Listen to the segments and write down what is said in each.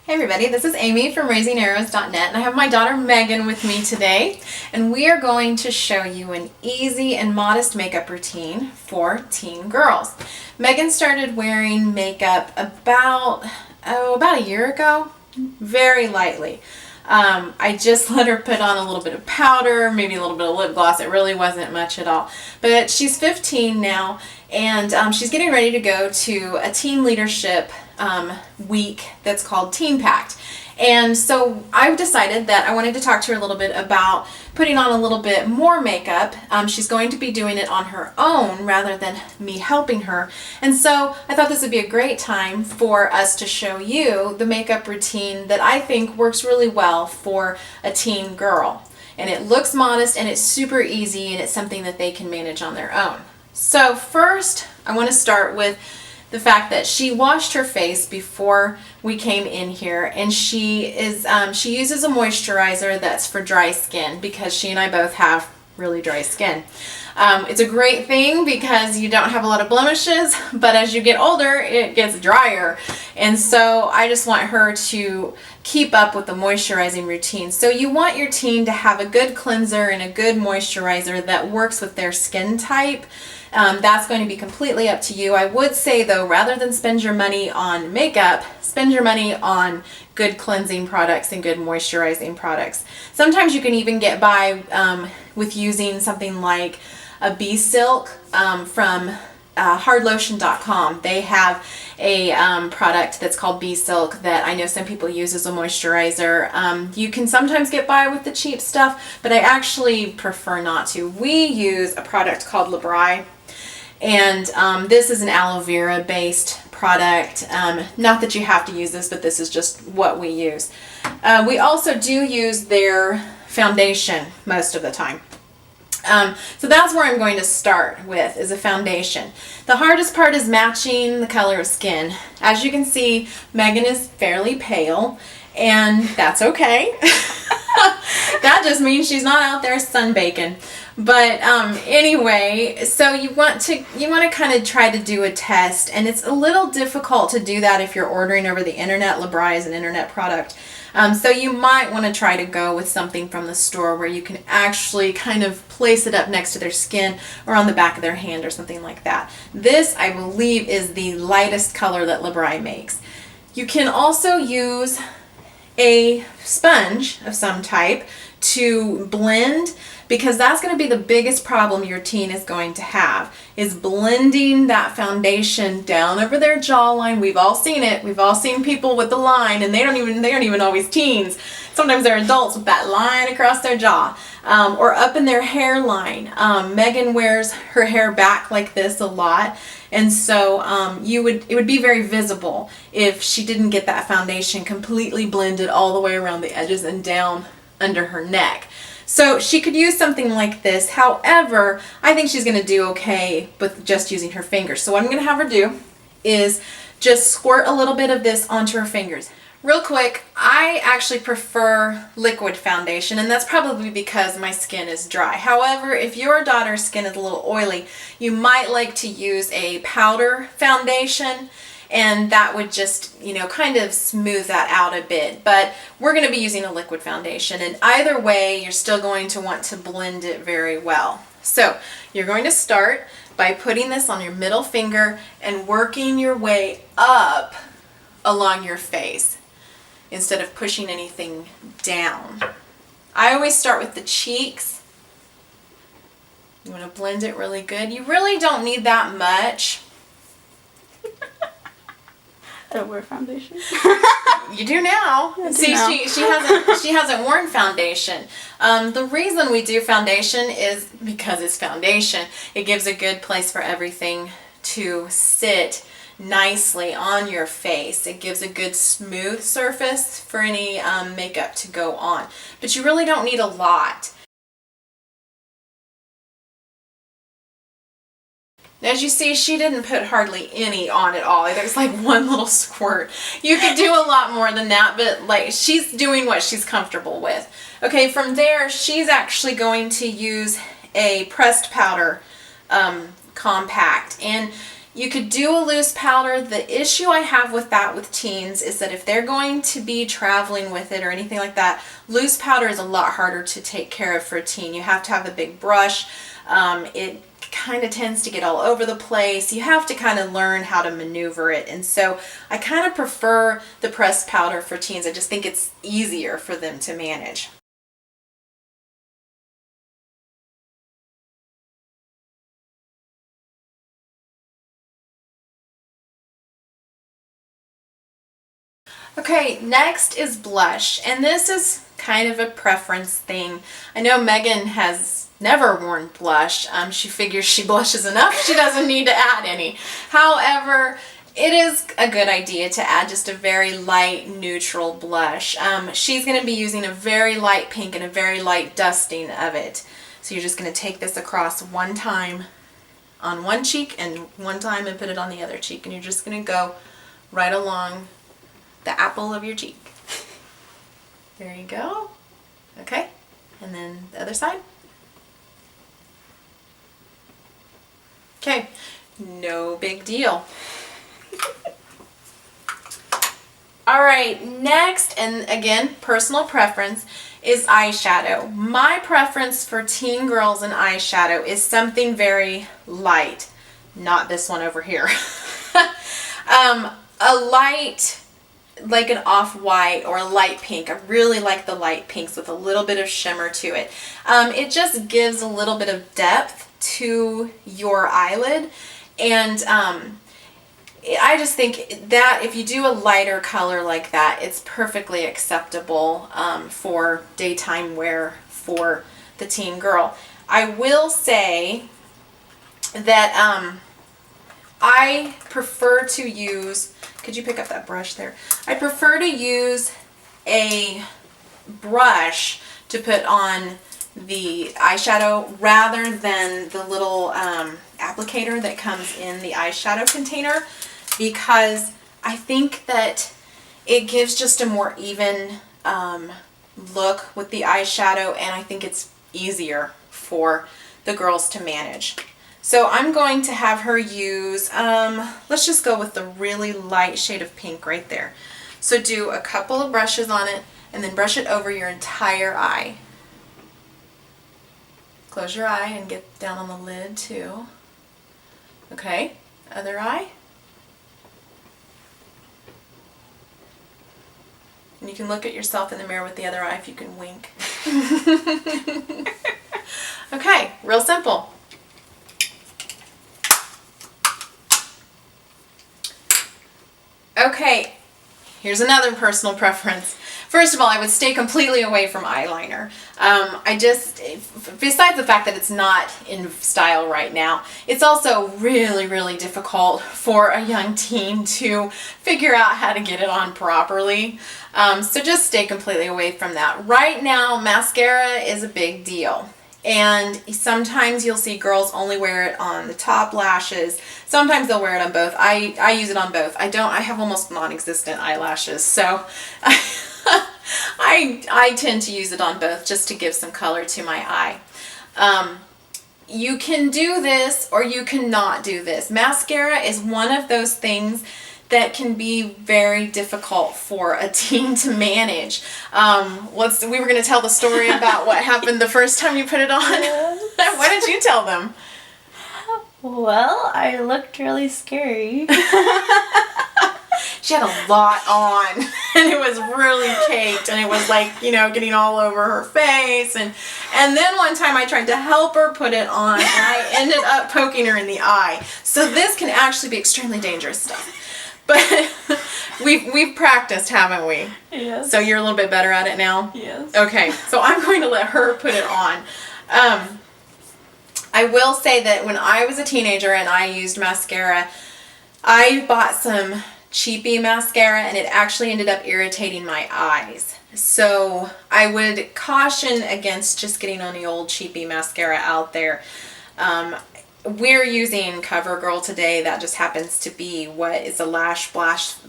Hey everybody, this is Amy from RaisingArrows.net, and I have my daughter Megan with me today, and we are going to show you an easy and modest makeup routine for teen girls. Megan started wearing makeup about a year ago, very lightly. I just let her put on a little bit of powder, maybe a little bit of lip gloss. It really wasn't much at all. But she's 15 now, and she's getting ready to go to a teen leadership week that's called Teen Pact. And so I've decided that I wanted to talk to her a little bit about putting on a little bit more makeup. She's going to be doing it on her own rather than me helping her. And so I thought this would be a great time for us to show you the makeup routine that I think works really well for a teen girl. And it looks modest and it's super easy and it's something that they can manage on their own. So first, I want to start with the fact that she washed her face before we came in here, and she uses a moisturizer that's for dry skin because she and I both have really dry skin. It's a great thing because you don't have a lot of blemishes, but as you get older it gets drier, and so I just want her to keep up with the moisturizing routine. So you want your teen to have a good cleanser and a good moisturizer that works with their skin type. That's going to be completely up to you. I would say though, rather than spend your money on makeup, spend your money on good cleansing products and good moisturizing products. Sometimes you can even get by with using something like a bee silk from hardlotion.com. They have a product that's called bee silk that I know some people use as a moisturizer. You can sometimes get by with the cheap stuff, but I actually prefer not to. We use a product called Labri, and this is an aloe vera based product. Not that you have to use this, but this is just what we use. We also do use their foundation most of the time. So that's where I'm going to start with, is a foundation. The hardest part is matching the color of skin. As you can see, Megan is fairly pale, and that's okay. That just means she's not out there sunbaking. But anyway, so you want to kind of try to do a test, and it's a little difficult to do that if you're ordering over the internet. Labri is an internet product. So you might want to try to go with something from the store where you can actually kind of place it up next to their skin or on the back of their hand or something like that. This, I believe, is the lightest color that Labri makes. You can also use a sponge of some type to blend, because that's going to be the biggest problem your teen is going to have, is blending that foundation down over their jawline. We've all seen it. We've all seen people with the line, and they aren't even always teens. Sometimes they're adults with that line across their jaw, or up in their hairline. Megan wears her hair back like this a lot, and so it would be very visible if she didn't get that foundation completely blended all the way around the edges and down under her neck. So she could use something like this. However, I think she's going to do okay with just using her fingers. So what I'm going to have her do is just squirt a little bit of this onto her fingers. Real quick, I actually prefer liquid foundation, and that's probably because my skin is dry. However, if your daughter's skin is a little oily, you might like to use a powder foundation, and that would just, kind of smooth that out a bit. But we're going to be using a liquid foundation, and either way, you're still going to want to blend it very well. So you're going to start by putting this on your middle finger and working your way up along your face instead of pushing anything down. I always start with the cheeks. You want to blend it really good. You really don't need that much. I don't wear foundation. You do now. See, now. She hasn't worn foundation. The reason we do foundation is because it's foundation. It gives a good place for everything to sit nicely on your face. It gives a good smooth surface for any makeup to go on. But you really don't need a lot. As you see, she didn't put hardly any on at all. There's like one little squirt. You could do a lot more than that, but she's doing what she's comfortable with. Okay, from there, she's actually going to use a pressed powder compact. And You could do a loose powder. The issue I have with that with teens is that if they're going to be traveling with it or anything like that, loose powder is a lot harder to take care of for a teen. You have to have the big brush. It kind of tends to get all over the place. You have to kind of learn how to maneuver it. And so I kind of prefer the pressed powder for teens. I just think it's easier for them to manage. Okay, next is blush, and this is kind of a preference thing. I know Megan has never worn blush. She figures she blushes enough, she doesn't need to add any. However, it is a good idea to add just a very light neutral blush. She's going to be using a very light pink and a very light dusting of it. So you're just going to take this across one time on one cheek and one time and put it on the other cheek, and you're just going to go right along the apple of your cheek. There you go. Okay, and then the other side. Okay, no big deal. All right, next, and again, personal preference, is eyeshadow. My preference for teen girls and eyeshadow is something very light. Not this one over here. A light, like an off-white or a light pink. I really like the light pinks with a little bit of shimmer to it. It just gives a little bit of depth to your eyelid, and I just think that if you do a lighter color like that, it's perfectly acceptable for daytime wear for the teen girl. I will say that I prefer to use, could you pick up that brush there? I prefer to use a brush to put on the eyeshadow rather than the little applicator that comes in the eyeshadow container, because I think that it gives just a more even look with the eyeshadow, and I think it's easier for the girls to manage. So I'm going to have her use, let's just go with the really light shade of pink right there. So do a couple of brushes on it and then brush it over your entire eye. Close your eye and get down on the lid too. Okay, other eye. And you can look at yourself in the mirror with the other eye if you can wink. Okay, real simple. Okay, here's another personal preference. First of all, I would stay completely away from eyeliner. Besides the fact that it's not in style right now, it's also really, really difficult for a young teen to figure out how to get it on properly. So just stay completely away from that. Right now, mascara is a big deal. And sometimes you'll see girls only wear it on the top lashes. Sometimes they'll wear it on both. I use it on both. I have almost non-existent eyelashes, so I tend to use it on both just to give some color to my eye. You can do this or you cannot do this. Mascara is one of those things that can be very difficult for a teen to manage. We were going to tell the story about what happened the first time you put it on. Yes. Why don't you tell them? Well, I looked really scary. She had a lot on, and it was really caked, and it was like, getting all over her face. And then one time I tried to help her put it on, and I ended up poking her in the eye. So this can actually be extremely dangerous stuff. But we've practiced, haven't we? Yes. So you're a little bit better at it now? Yes. Okay, so I'm going to let her put it on. I will say that when I was a teenager and I used mascara, I bought some cheapy mascara and it actually ended up irritating my eyes. So I would caution against just getting any old cheapy mascara out there. We're using CoverGirl today. That just happens to be what is a Lash Blast.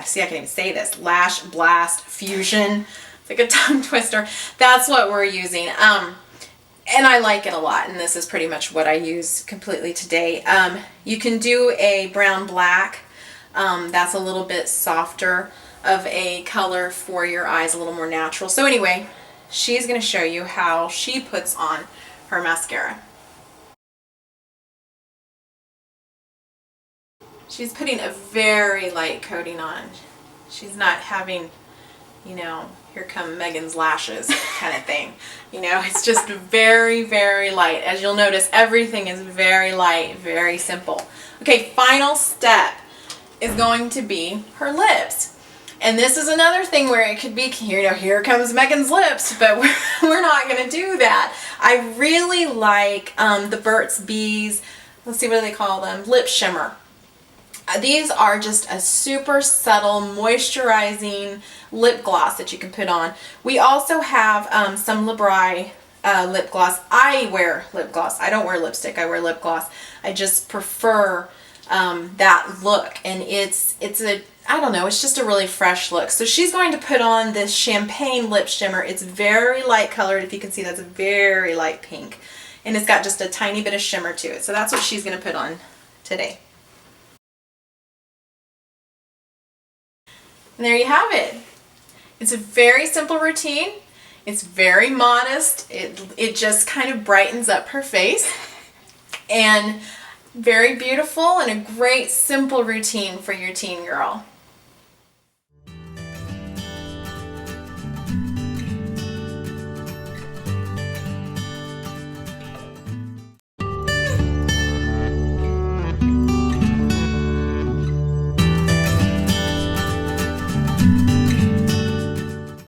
See, I can't even say this. Lash Blast Fusion. It's like a tongue twister. That's what we're using. and I like it a lot, and this is pretty much what I use completely today. You can do a brown black. That's a little bit softer of a color for your eyes, a little more natural. So anyway, she's going to show you how she puts on her mascara. She's putting a very light coating on. She's not having, you know, here come Megan's lashes kind of thing. You know, it's just very, very light. As you'll notice, everything is very light, very simple. Okay, final step is going to be her lips. And this is another thing where it could be, you know, here comes Megan's lips, but we're not going to do that. I really like the Burt's Bees, let's see, what do they call them? Lip shimmer. These are just a super subtle moisturizing lip gloss that you can put on. We also have some Labri lip gloss. I wear lip gloss. I don't wear lipstick. I wear lip gloss. I just prefer that look, and it's a, I don't know, it's just a really fresh look. So she's going to put on this champagne lip shimmer. It's very light colored. If you can see, that's a very light pink, and it's got just a tiny bit of shimmer to it. So that's what she's going to put on today. And there you have it. It's a very simple routine. It's very modest. It just kind of brightens up her face. And very beautiful, and a great simple routine for your teen girl.